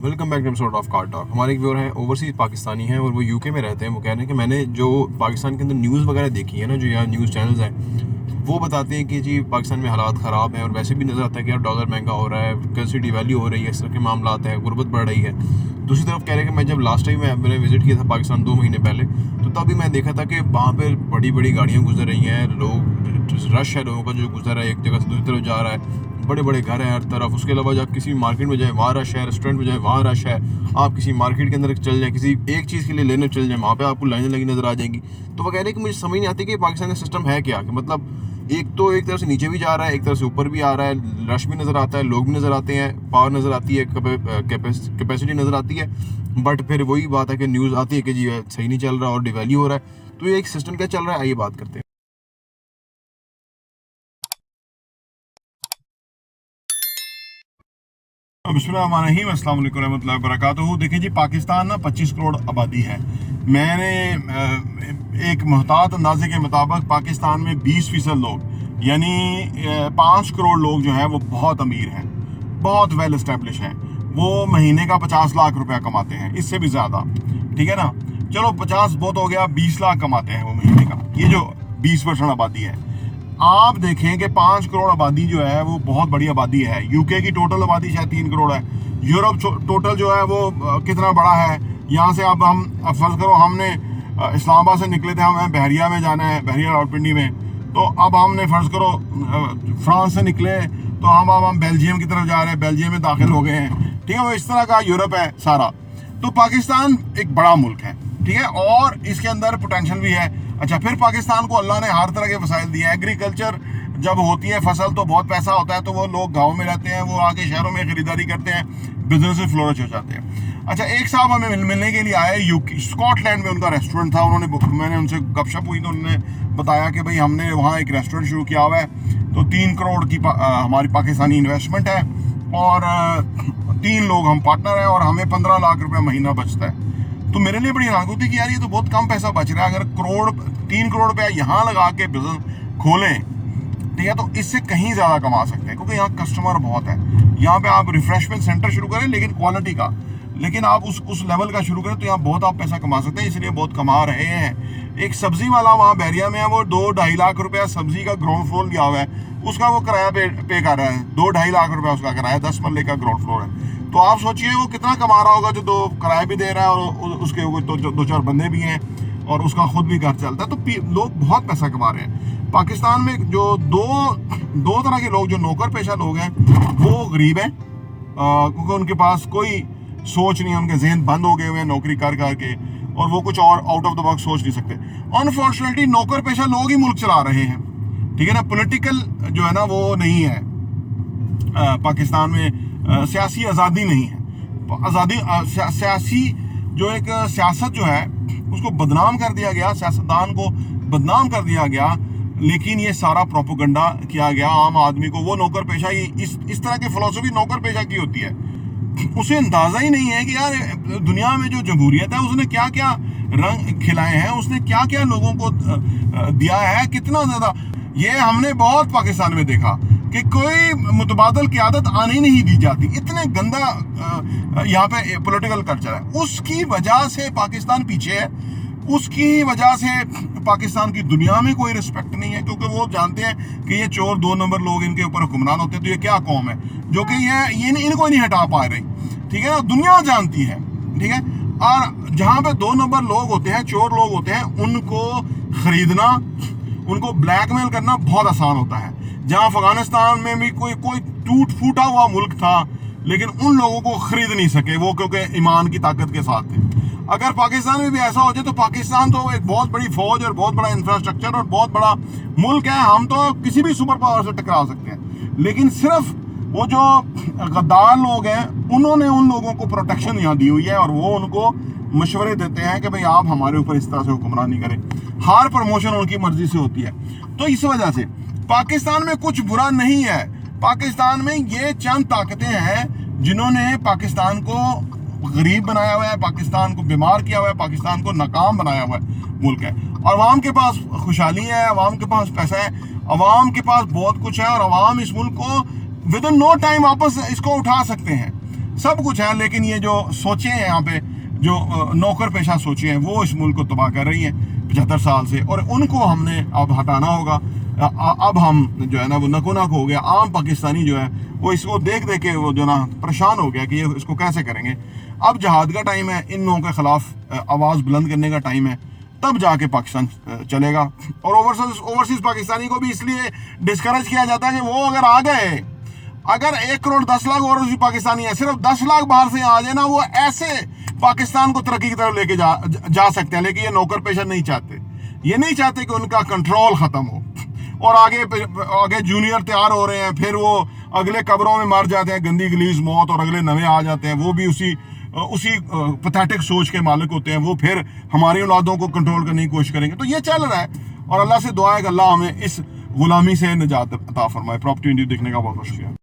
Welcome back to episode of car talk. हमारे एक viewer हैं, ओवरसीज पाकिस्तानी हैं और वो यूके में रहते हैं। वो कह रहे हैं कि मैंने जो पाकिस्तान के अंदर न्यूज़ वगैरह देखी है ना, जो यहाँ न्यूज़ चैनल्स हैं, वो बताते हैं कि जी पाकिस्तान में हालात ख़राब हैं और वैसे भी नज़र आता है कि यार डॉलर महंगा हो रहा है, करेंसी डिवैल्यू हो रही है, इस तरह के मामला है, गुर्बत बढ़ रही है। दूसरी तरफ कह रहे हैं कि मैं जब लास्ट टाइम मैंने विज़िट किया था पाकिस्तान 2 महीने पहले, तो तभी मैं देखा था कि वहाँ पर बड़ी बड़ी गाड़ियाँ गुजर रही हैं, लोग रश है, लोगों का जो गुजर रहा है, एक जगह से दूसरी तरफ जा रहा है, बड़े बड़े घर हैं हर तरफ। उसके अलावा जब किसी मार्केट में जाए वहाँ रश है, रेस्टोरेंट में जाए वहाँ रश है, आप किसी मार्केट के अंदर चल जाएँ, किसी एक चीज़ के लिए लेने चल जाएँ, वहाँ पे आपको लाइनें लगी नज़र आ जाएंगी। तो वो कह रहे हैं कि मुझे समझ नहीं आती कि पाकिस्तान का सिस्टम है क्या, कि मतलब एक तो एक तरफ से नीचे भी जा रहा है, एक तरफ से ऊपर भी आ रहा है, रश भी नज़र आता है, लोग भी नज़र आते हैं, पावर नज़र आती है, कैपेसिटी नज़र आती है, बट फिर वही बात है कि न्यूज़ आती है कि जी सही नहीं चल रहा और डिवैल्यू हो रहा है। तो ये एक सिस्टम क्या चल रहा है, आइए बात करते हैं। बिस्मिल्लाहिर्रहमानिर्रहीम, अस्सलाम वालेकुम रहमतुल्लाहि व बरकातुहू। देखिए जी, पाकिस्तान ना 25 करोड़ आबादी है। मैंने एक मुहतात अंदाजे के मुताबिक पाकिस्तान में 20% लोग यानी 5 करोड़ लोग जो हैं वो बहुत अमीर हैं, बहुत वेल इस्टेब्लिश हैं। वो महीने का 50 लाख रुपया कमाते हैं, इससे भी ज़्यादा। ठीक है ना, चलो 50 बहुत हो गया, 20 लाख कमाते हैं वो महीने का। ये जो 20% आबादी है, आप देखें कि 5 करोड़ आबादी जो है वो बहुत बड़ी आबादी है। यूके की टोटल आबादी शायद 3 करोड़ है। यूरोप टोटल जो है वो कितना बड़ा है। यहाँ से अब हम फर्ज करो हमने इस्लामाबाद से निकले थे, हमें बहरिया में जाना है, बहरिया रावलपिंडी में। तो अब हमने फर्ज करो फ्रांस से निकले, तो हम बेल्जियम की तरफ जा रहे हैं, बेल्जियम में दाखिल हो गए हैं। ठीक है, वो इस तरह का यूरोप है सारा। तो पाकिस्तान एक बड़ा मुल्क है, ठीक है, और इसके अंदर पोटेंशियल भी है। अच्छा, फिर पाकिस्तान को अल्लाह ने हर तरह के वसाइल दिए। एग्रीकल्चर जब होती है फसल तो बहुत पैसा होता है, तो वो लोग गाँव में रहते हैं, वो आके शहरों में खरीदारी करते हैं, बिजनेस फ्लोरिश हो जाते हैं। अच्छा, एक साहब हमें मिलने के लिए आए, यूके स्कॉटलैंड में उनका रेस्टोरेंट था। मैंने उनसे गपशप हुई तो उन्होंने बताया कि भाई हमने वहाँ एक रेस्टोरेंट शुरू किया हुआ है, तो 3 करोड़ की हमारी पाकिस्तानी इन्वेस्टमेंट है और 3 लोग हम पार्टनर हैं और हमें 15 लाख रुपया महीना बचता है। तो मेरे लिए बड़ी हैरानी होती है कि यार ये तो बहुत कम पैसा बच रहा है। अगर 3 करोड़ रुपया यहाँ लगा के बिजनेस खोलें, ठीक है, तो इससे कहीं ज़्यादा कमा सकते हैं, क्योंकि यहाँ कस्टमर बहुत है। यहाँ पे आप रिफ्रेशमेंट सेंटर शुरू करें, लेकिन क्वालिटी का, लेकिन आप उस लेवल का शुरू करें तो यहाँ बहुत आप पैसा कमा सकते हैं, इसलिए बहुत कमा रहे हैं। एक सब्जी वाला वहाँ बहरिया में है, वो 2-2.5 लाख रुपया सब्जी का ग्राउंड फ्लोर लिया हुआ है, उसका वो किराया पे कर रहा है। 2-2.5 लाख रुपया उसका किराया, 10 मरले का ग्राउंड फ्लोर है। तो आप सोचिए वो कितना कमा रहा होगा, जो 2 किराया भी दे रहा है और उसके 2-4 बंदे भी हैं और उसका खुद भी घर चलता है। तो लोग बहुत पैसा कमा रहे हैं। पाकिस्तान में जो दो तरह के लोग, जो नौकर पेशा लोग हैं, वो गरीब हैं, क्योंकि उनके पास कोई सोच नहीं है, उनके जहन बंद हो गए हुए हैं नौकरी कर करके, और वो कुछ और आउट ऑफ द बॉक्स सोच नहीं सकते। अनफॉर्चुनेटली नौकर पेशा लोग ही मुल्क चला रहे हैं, ठीक है ना। पॉलिटिकल जो है ना वो नहीं है पाकिस्तान में, सियासी आज़ादी नहीं है। सियासी जो एक सियासत जो है उसको बदनाम कर दिया गया, सियासतदान को बदनाम कर दिया गया, लेकिन ये सारा प्रोपोगंडा किया गया आम आदमी को। वो नौकर पेशा ही इस तरह की फिलॉसफी नौकर पेशा की होती है। उसे अंदाजा ही नहीं है कि यार दुनिया में जो जमहूरियत है उसने क्या क्या रंग खिलाए हैं, उसने क्या क्या लोगों को दिया है, कितना ज्यादा। ये हमने बहुत पाकिस्तान में देखा कि कोई मुतबादल क़यादत आने ही नहीं दी जाती। इतने गंदा यहाँ पे पॉलिटिकल कल्चर है, उसकी वजह से पाकिस्तान पीछे है, उसकी वजह से पाकिस्तान की दुनिया में कोई रिस्पेक्ट नहीं है, क्योंकि वो जानते हैं कि ये चोर 2 नंबर लोग इनके ऊपर हुक्मरान होते हैं। तो ये क्या कौम है जो कि ये इनको नहीं हटा पा रही, ठीक है ना, दुनिया जानती है, ठीक है। और जहाँ पे 2 नंबर लोग होते हैं, चोर लोग होते हैं, उनको खरीदना, उनको ब्लैकमेल करना बहुत आसान होता है। जहाँ अफगानिस्तान में भी कोई टूट फूटा हुआ मुल्क था, लेकिन उन लोगों को खरीद नहीं सके वो, क्योंकि ईमान की ताकत के साथ थे। अगर पाकिस्तान में भी ऐसा हो जाए तो पाकिस्तान तो एक बहुत बड़ी फौज और बहुत बड़ा इंफ्रास्ट्रक्चर और बहुत बड़ा मुल्क है, हम तो किसी भी सुपर पावर से टकरा सकते हैं। लेकिन सिर्फ वो जो गद्दार लोग हैं, उन्होंने उन लोगों को प्रोटेक्शन यहाँ दी हुई है और वो उनको मशवरे देते हैं कि भाई आप हमारे ऊपर इस तरह से हुक्मरानी करें। हर प्रमोशन उनकी मर्जी से होती है। तो इस वजह से पाकिस्तान में कुछ बुरा नहीं है। पाकिस्तान में ये चंद ताकतें हैं जिन्होंने पाकिस्तान को गरीब बनाया हुआ है, पाकिस्तान को बीमार किया हुआ है, पाकिस्तान को नाकाम बनाया हुआ मुल्क है। और अवाम के पास खुशहाली है, अवाम के पास पैसा है, अवाम के पास बहुत कुछ है, और अवाम इस मुल्क को विद इन नो टाइम वापस इसको उठा सकते हैं। सब कुछ है, लेकिन ये जो सोचे हैं यहाँ पे, जो नौकर पेशा सोचे हैं, वो इस मुल्क को तबाह कर रही हैं 75 साल से, और उनको हमने अब हटाना होगा। अब हम जो है ना वो नकोनाक हो गया, आम पाकिस्तानी जो है वो इसको देख देख के वो जो ना परेशान हो गया कि ये इसको कैसे करेंगे। अब जहाद का टाइम है, इन लोगों के खिलाफ आवाज़ बुलंद करने का टाइम है, तब जाके पाकिस्तान चलेगा। और ओवरसीज पाकिस्तानी को भी इसलिए डिस्करेज किया जाता है कि वो अगर आ गए, अगर 1 करोड़ 10 लाख ओवरसीज पाकिस्तानी है, सिर्फ 10 लाख बाहर से आ जाए ना, वो ऐसे पाकिस्तान को तरक्की की तरफ लेके जा सकते हैं। लेकिन ये नौकर पेशा नहीं चाहते, ये नहीं चाहते कि उनका कंट्रोल खत्म हो, और आगे जूनियर तैयार हो रहे हैं, फिर वो अगले कब्रों में मर जाते हैं, गंदी गलीज मौत, और अगले नवे आ जाते हैं, वो भी उसी पैथेटिक सोच के मालिक होते हैं, वो फिर हमारी औलादों को कंट्रोल करने की कोशिश करेंगे। तो ये चल रहा है, और अल्लाह से दुआ है कि अल्लाह हमें इस गुलामी से निजात अता फरमाए। प्रॉपर्टी इंडिया देखने का बहुत बहुत शुक्रिया।